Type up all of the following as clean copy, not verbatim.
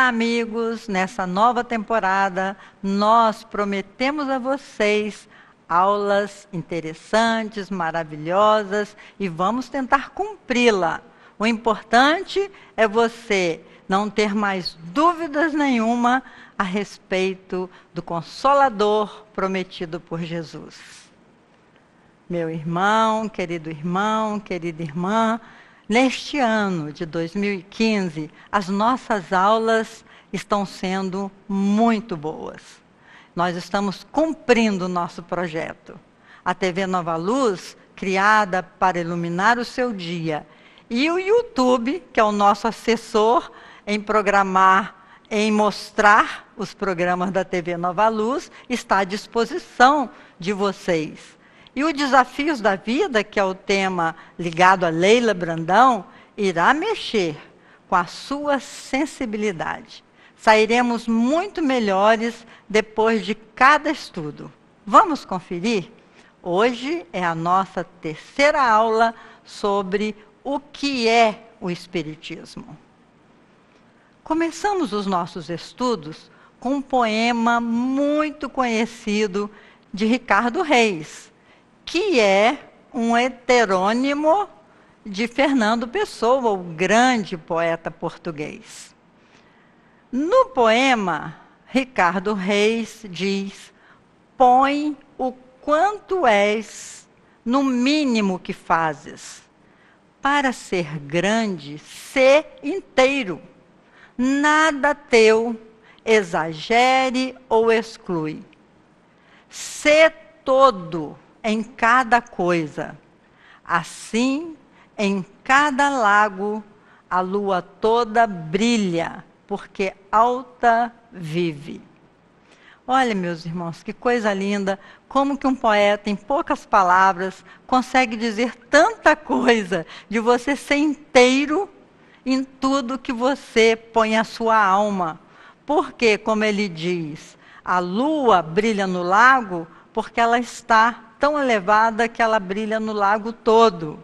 amigos, nessa nova temporada, nós prometemos a vocês aulas interessantes, maravilhosas e vamos tentar cumpri-la. O importante é você não ter mais dúvidas nenhuma a respeito do Consolador prometido por Jesus. Meu irmão, querida irmã, neste ano de 2015, as nossas aulas estão sendo muito boas. Nós estamos cumprindo o nosso projeto. A TV Nova Luz, criada para iluminar o seu dia, e o YouTube, que é o nosso assessor em programar, em mostrar os programas da TV Nova Luz, está à disposição de vocês. E o Desafios da Vida, que é o tema ligado a Leila Brandão, irá mexer com a sua sensibilidade. Sairemos muito melhores depois de cada estudo. Vamos conferir? Hoje é a nossa terceira aula sobre o que é o Espiritismo. Começamos os nossos estudos com um poema muito conhecido de Ricardo Reis, que é um heterônimo de Fernando Pessoa, o grande poeta português. No poema, Ricardo Reis diz: põe o quanto és no mínimo que fazes. Para ser grande, sê inteiro. Nada teu exagere ou exclui. Sê todo em cada coisa. Assim, em cada lago, a lua toda brilha, porque alta vive. Olha, meus irmãos, que coisa linda, como que um poeta, em poucas palavras, consegue dizer tanta coisa, de você ser inteiro em tudo que você põe a sua alma. Porque, como ele diz, a lua brilha no lago porque ela está tão elevada que ela brilha no lago todo.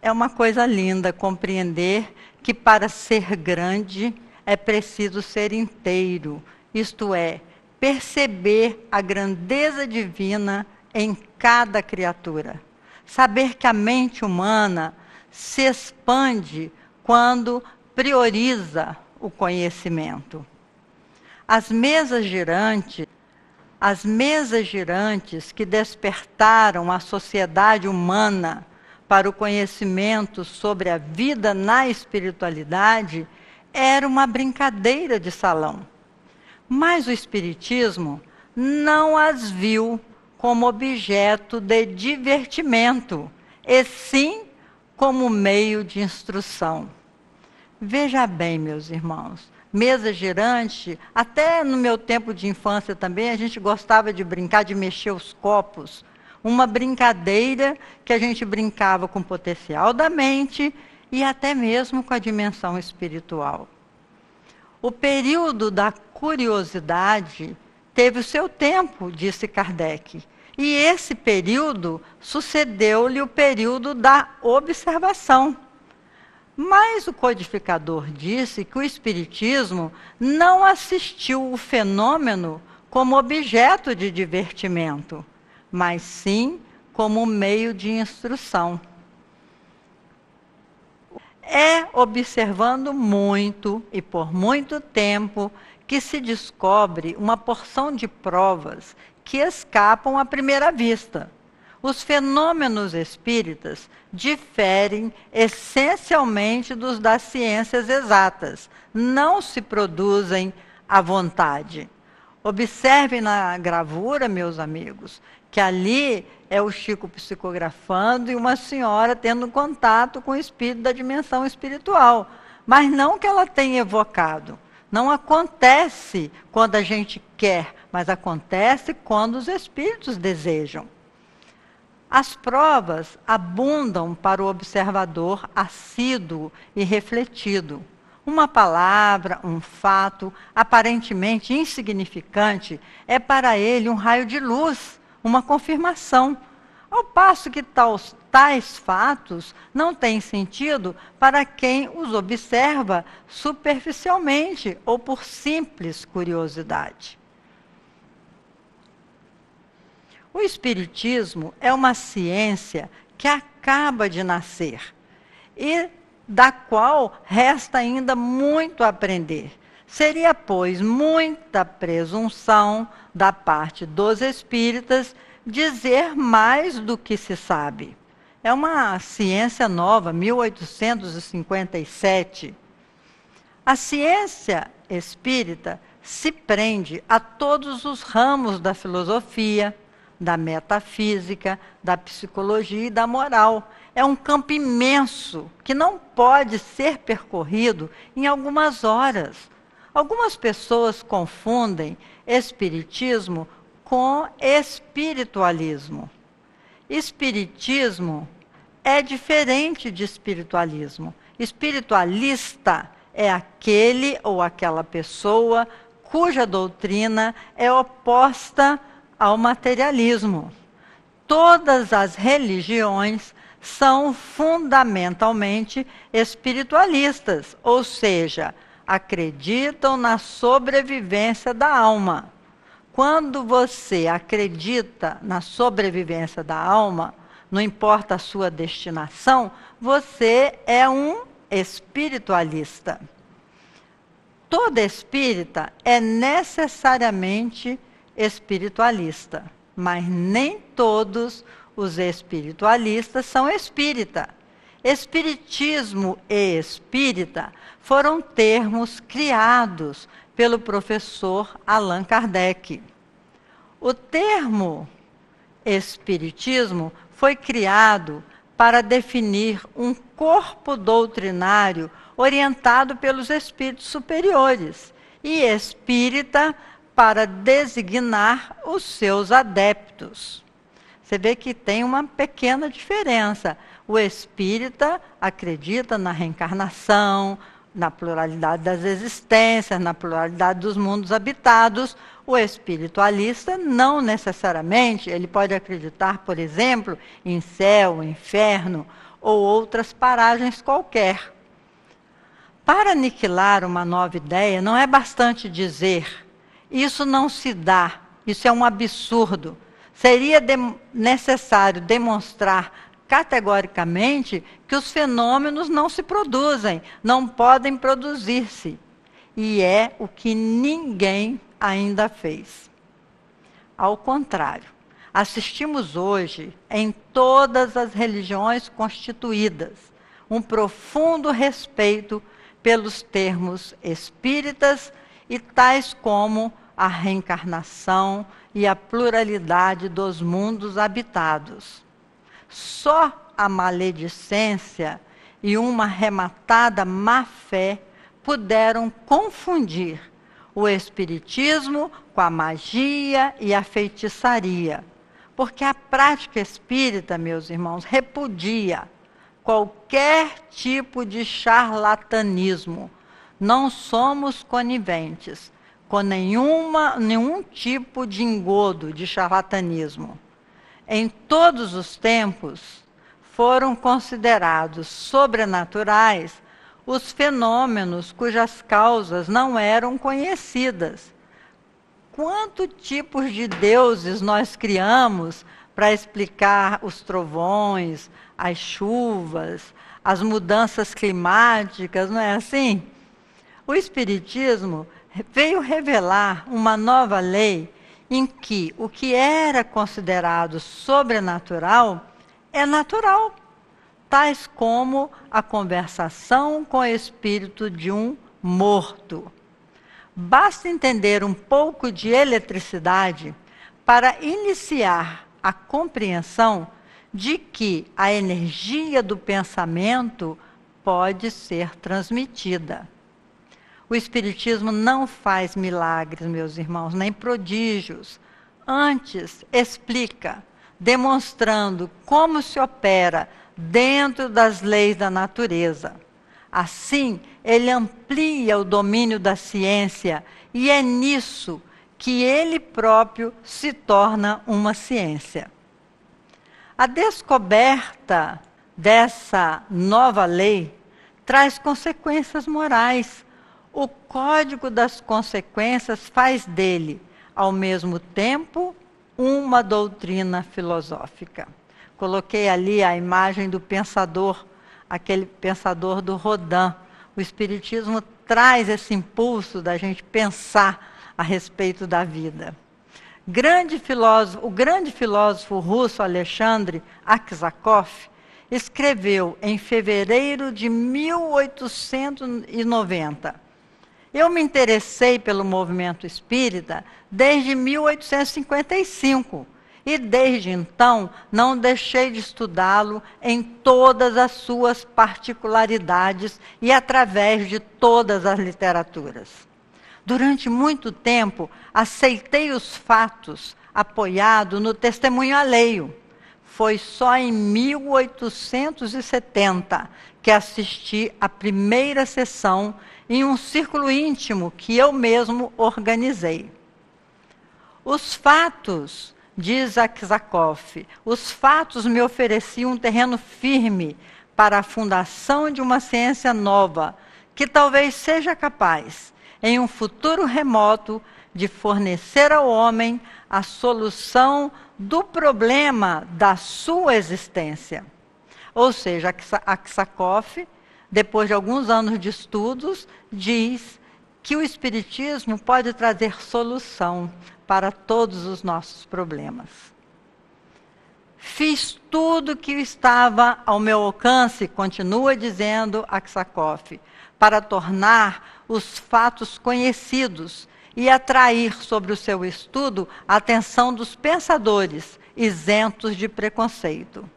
É uma coisa linda compreender que para ser grande é preciso ser inteiro, isto é, perceber a grandeza divina em cada criatura. Saber que a mente humana se expande quando prioriza o conhecimento. As mesas girantes que despertaram a sociedade humana para o conhecimento sobre a vida na espiritualidade era uma brincadeira de salão. Mas o Espiritismo não as viu como objeto de divertimento, e sim como meio de instrução. Veja bem, meus irmãos, mesa girante, até no meu tempo de infância também, a gente gostava de brincar, de mexer os copos. Uma brincadeira que a gente brincava com o potencial da mente e até mesmo com a dimensão espiritual. O período da curiosidade teve o seu tempo, disse Kardec. E esse período sucedeu-lhe o período da observação. Mas o codificador disse que o Espiritismo não assistiu o fenômeno como objeto de divertimento, mas sim como meio de instrução. É observando muito e por muito tempo que se descobre uma porção de provas que escapam à primeira vista. Os fenômenos espíritas diferem essencialmente dos das ciências exatas, não se produzem à vontade. Observem na gravura, meus amigos, que ali é o Chico psicografando e uma senhora tendo contato com o espírito da dimensão espiritual. Mas não que ela tenha evocado. Não acontece quando a gente quer, mas acontece quando os espíritos desejam. As provas abundam para o observador assíduo e refletido. Uma palavra, um fato, aparentemente insignificante, é para ele um raio de luz, uma confirmação. Ao passo que tais fatos não têm sentido para quem os observa superficialmente ou por simples curiosidade. O Espiritismo é uma ciência que acaba de nascer e da qual resta ainda muito a aprender. Seria, pois, muita presunção da parte dos espíritas dizer mais do que se sabe. É uma ciência nova, 1857. A ciência espírita se prende a todos os ramos da filosofia, da metafísica, da psicologia e da moral. É um campo imenso que não pode ser percorrido em algumas horas. Algumas pessoas confundem espiritismo com espiritualismo. Espiritismo é diferente de espiritualismo. Espiritualista é aquele ou aquela pessoa cuja doutrina é oposta ao materialismo. Todas as religiões são fundamentalmente espiritualistas, ou seja, acreditam na sobrevivência da alma. Quando você acredita na sobrevivência da alma, não importa a sua destinação, você é um espiritualista. Todo espírita é necessariamente espiritualista, mas nem todos os espiritualistas são espírita. Espiritismo e espírita foram termos criados pelo professor Allan Kardec. O termo espiritismo foi criado para definir um corpo doutrinário orientado pelos espíritos superiores e espírita para designar os seus adeptos. Você vê que tem uma pequena diferença. O espírita acredita na reencarnação, na pluralidade das existências, na pluralidade dos mundos habitados. O espiritualista não necessariamente, ele pode acreditar, por exemplo, em céu, inferno ou outras paragens qualquer. Para aniquilar uma nova ideia, não é bastante dizer: isso não se dá, isso é um absurdo. Seria necessário demonstrar categoricamente que os fenômenos não se produzem, não podem produzir-se. E é o que ninguém ainda fez. Ao contrário, assistimos hoje, em todas as religiões constituídas, um profundo respeito pelos termos espíritas e tais como a reencarnação e a pluralidade dos mundos habitados. Só a maledicência e uma rematada má-fé puderam confundir o espiritismo com a magia e a feitiçaria, porque a prática espírita, meus irmãos, repudia qualquer tipo de charlatanismo. Não somos coniventes com nenhum tipo de engodo, de charlatanismo. Em todos os tempos, foram considerados sobrenaturais os fenômenos cujas causas não eram conhecidas. Quantos tipos de deuses nós criamos para explicar os trovões, as chuvas, as mudanças climáticas, não é assim? O Espiritismo veio revelar uma nova lei em que o que era considerado sobrenatural é natural, tais como a conversação com o espírito de um morto. Basta entender um pouco de eletricidade para iniciar a compreensão de que a energia do pensamento pode ser transmitida. O Espiritismo não faz milagres, meus irmãos, nem prodígios. Antes, explica, demonstrando como se opera dentro das leis da natureza. Assim, ele amplia o domínio da ciência e é nisso que ele próprio se torna uma ciência. A descoberta dessa nova lei traz consequências morais. O código das consequências faz dele, ao mesmo tempo, uma doutrina filosófica. Coloquei ali a imagem do pensador, aquele pensador do Rodin. O Espiritismo traz esse impulso da gente pensar a respeito da vida. O grande filósofo russo Alexandre Aksakov escreveu em fevereiro de 1890. Eu me interessei pelo movimento espírita desde 1855 e desde então não deixei de estudá-lo em todas as suas particularidades e através de todas as literaturas. Durante muito tempo, aceitei os fatos apoiado no testemunho alheio. Foi só em 1870 que assisti à primeira sessão em um círculo íntimo que eu mesmo organizei. Os fatos, diz Aksakov, os fatos me ofereciam um terreno firme para a fundação de uma ciência nova, que talvez seja capaz, em um futuro remoto, de fornecer ao homem a solução do problema da sua existência. Ou seja, Aksakov, depois de alguns anos de estudos, diz que o Espiritismo pode trazer solução para todos os nossos problemas. Fiz tudo que estava ao meu alcance, continua dizendo Aksakov, para tornar os fatos conhecidos e atrair sobre o seu estudo a atenção dos pensadores, isentos de preconceito.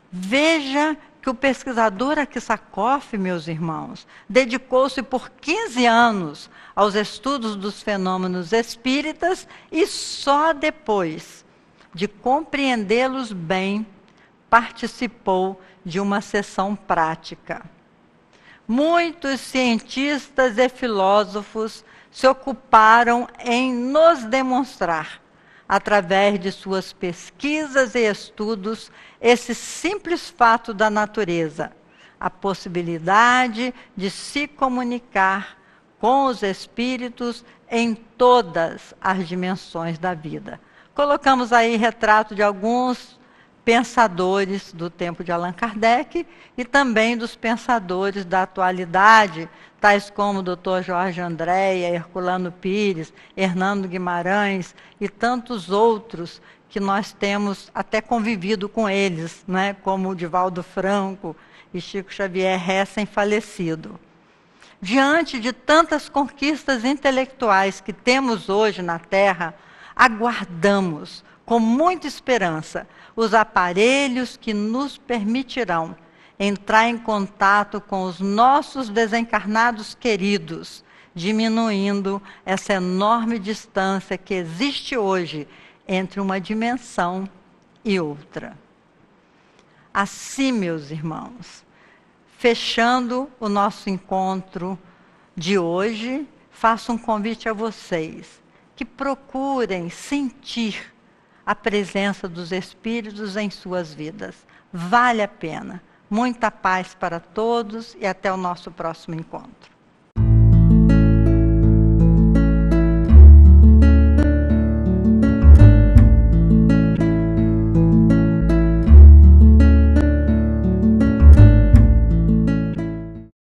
Veja que o pesquisador Aksakov, meus irmãos, dedicou-se por 15 anos aos estudos dos fenômenos espíritas e só depois de compreendê-los bem, participou de uma sessão prática. Muitos cientistas e filósofos se ocuparam em nos demonstrar, através de suas pesquisas e estudos, esse simples fato da natureza, a possibilidade de se comunicar com os espíritos em todas as dimensões da vida. Colocamos aí retrato de alguns pensadores do tempo de Allan Kardec e também dos pensadores da atualidade, tais como o Dr. Jorge Andréa, Herculano Pires, Hernando Guimarães e tantos outros que nós temos até convivido com eles, né? Como o Divaldo Franco e Chico Xavier, recém-falecido. Diante de tantas conquistas intelectuais que temos hoje na Terra, aguardamos com muita esperança os aparelhos que nos permitirão entrar em contato com os nossos desencarnados queridos, diminuindo essa enorme distância que existe hoje entre uma dimensão e outra. Assim, meus irmãos, fechando o nosso encontro de hoje, faço um convite a vocês que procurem sentir a presença dos Espíritos em suas vidas. Vale a pena. Muita paz para todos e até o nosso próximo encontro.